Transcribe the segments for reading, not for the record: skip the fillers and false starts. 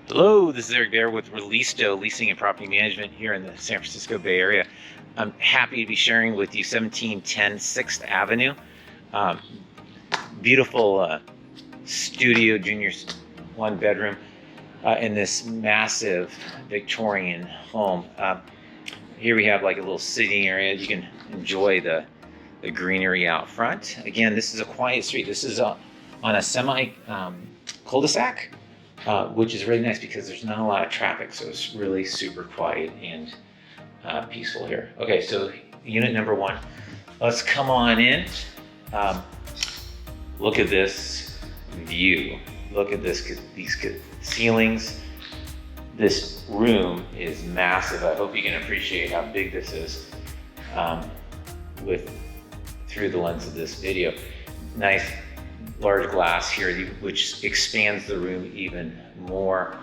Hello, this is Eric Bear with ReLISTO, Leasing and Property Management here in the San Francisco Bay Area. I'm happy to be sharing with you 1710 6th Avenue. Beautiful studio, junior one bedroom in this massive Victorian home. Here we have like a little sitting area. You can enjoy the greenery out front. Again, this is a quiet street. This is on a semi cul-de-sac. Which is really nice because there's not a lot of traffic, so it's really super quiet and peaceful here. Okay, so unit number one. Let's come on in. Look at this view. Look at these ceilings. This room is massive. I hope you can appreciate how big this is through the lens of this video. Nice large glass here, which expands the room even more.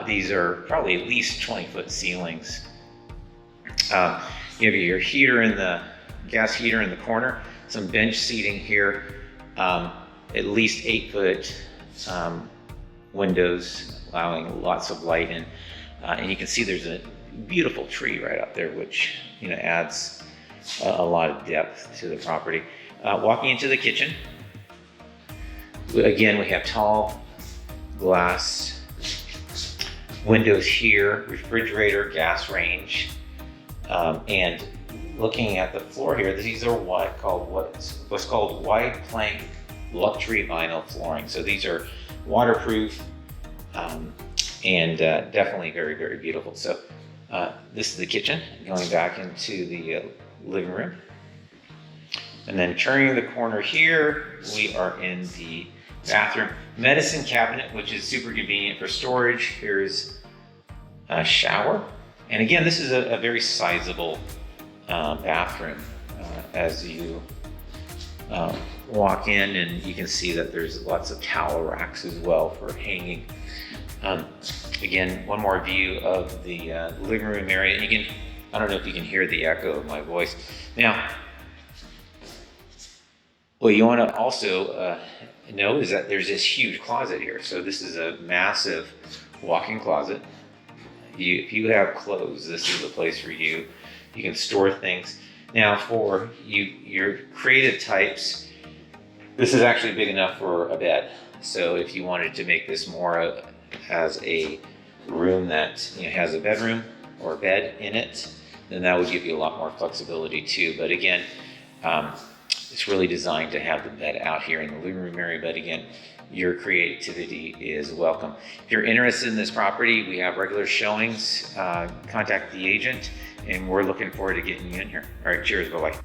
These are probably at least 20-foot ceilings. You have your heater in the gas heater in the corner, some bench seating here, at least 8-foot windows allowing lots of light in. And you can see there's a beautiful tree right up there, which adds a lot of depth to the property. Walking into the kitchen. Again, we have tall glass windows here, refrigerator, gas range, and looking at the floor here, these are what's called wide plank luxury vinyl flooring. So these are waterproof and definitely very, very beautiful. So this is the kitchen. Going back into the living room. And then turning the corner here, we are in the bathroom. Medicine cabinet, which is super convenient for storage. Here's a shower. And again, this is a very sizable bathroom. As you walk in, and you can see that there's lots of towel racks as well for hanging. Again, one more view of the living room area. I don't know if you can hear the echo of my voice. Now, what you want to also know is that there's this huge closet here. So this is a massive walk-in closet. If you have clothes, this is the place for you. You can store things. Now for your creative types, this is actually big enough for a bed. So if you wanted to make this more as a room that has a bedroom or a bed in it, then that would give you a lot more flexibility too. But again, it's really designed to have the bed out here in the living room area, but again, your creativity is welcome. If you're interested in this property, we have regular showings. Contact the agent, and we're looking forward to getting you in here. All right, cheers, bye-bye.